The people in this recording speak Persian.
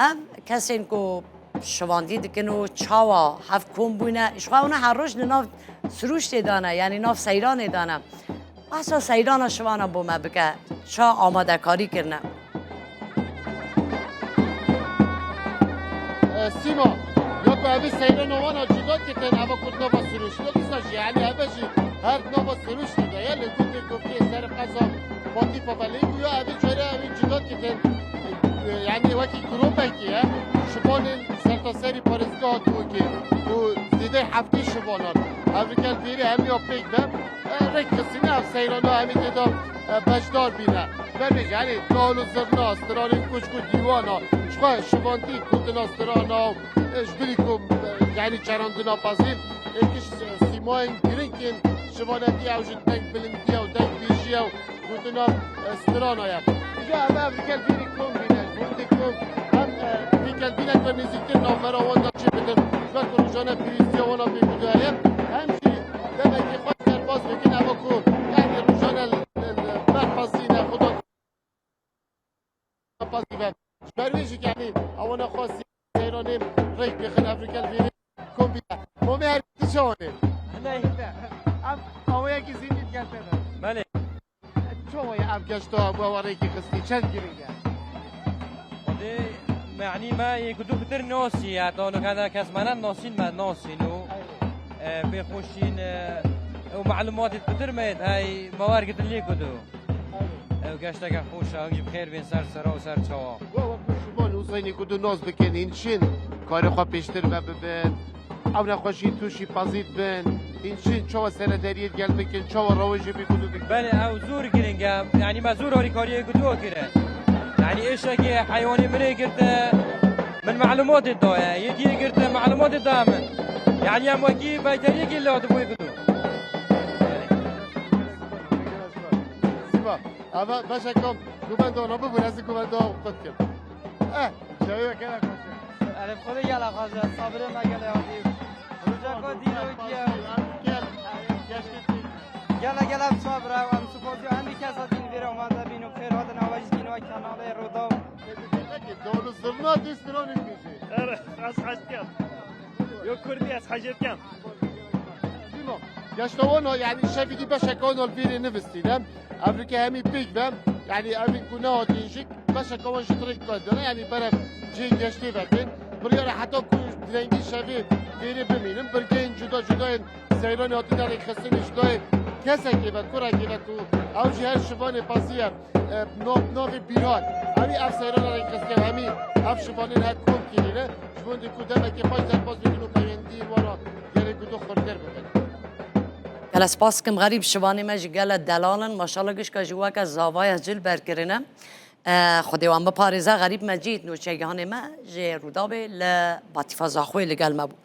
ام کسین کو شواندی دکنو چاوا هفت کم بونه اشخواهونه هر روز ناف سروش دانه یعنی ناف سیران دانه اصلا سیران شوانا بومه بکه چا آماده کاری کرنه سیما یا که اوی سیران وانا جدا کتن اوه کد نوا سروش دیساش یعنی اوه جی هر نوا سروش دیده یا لگون گفتی سر قضا باتی پاپلی یا اوی چاره اوی جدا کتن یعنی وکی گروپه که شبان سرتا سری پارزگاه تو که و دیده هفته شبانان افریکل بیری همی آپیک بم رک کسینه اف سیران ها همی دیده بجدار بینه برمیگه یعنی دال و زرنا استران کچکو دیوانا شخواه شبانتی کندن استران ها اشبری کم یعنی چراندنا پذیر اکش سیمای گرینکین شبانتی اوجد دنگ بلندی و دنگ بیجی و کندن استران ها یا همه افریکل بیری کم بینه بونده کم هم افریکل بینه که نزیکتر نامرا وانده چه بدن و کروجانه پیویستی وانا بگوده هم همچی دمکی خواهد در باز بکن اما کن یعنی روزانه برپاسینه خدا پاسیبه برویشی که همی اوانا خاصی ایرانیم ریک بخن افریکل بیری کم بینه مومی هر بیتی شوانه نه ام آوه یکی زیدید گلته ده بله شما یه ام گشتا با ریکی خستی چند گیرینگه خدي يعني ما يكدو كتير ناسي يعني كذا كسمانا ناسين ما ناسين بيخشين ومعلومات كتير ميت هاي موارد اللي كدو وقاشتك خوش هنجي بخير بين سر سرا وسر شوا و شما نوزینی کدو ناز بکنین چین کار خواه پیشتر ببین او نخوشی توشی پازید بین این چین چوا سردریت گل بکن چوا روشی بکدو بکن بله او زور كرينجا يعني ما زور هوري كاريه كدو كده يعني ايش هيك حيواني مني قلت من معلومات الدواء يجي قلت معلومات الدامن يعني يا موكي بايتري قل له تبوي كدو سیما اما باشکم گوبندو نبو برازی گوبندو خود کن جایی کنه خوشه الف خود گله خواهد صابره مگله آدیم روزا که دینو گله گله صابره و هم سپاسی همی کسا دین ویر آمده بینو خیر هاتن آواج دینو کنال رودا دولو زرنا دیسترانی میشه از حجم یا کردی از حجم سیما گشتوانا یعنی شبیدی باشکان الفیری نوستیدم افریقا همی بیگ بم یعنی اوین گناه دینشک باشکان شترک کردنه یعنی برف جی گشتی بکن بریاره حتی کنش دلنگی شوی بیری بمینم برگین جدا جدا سیران آتی در خستنش دای کسی که بد کرا که بد او جی هر شبان پاسیه ناو بیران همی اف سیران را خسته همی اف شبان هر کم کنینه شبان دی کدامه که پاش در پاس بگیرو پیوندی وارا گره گدو خورتر ببین گل سپاس کم غریب شبانی مج گل دلالن ماشاءالله گش که جوا که زاوای جل برکرینه خودی وام بپارزه غریب مجید نوچه گهانه ما جه رودابه ل باتیفا زاخوی لگل مبو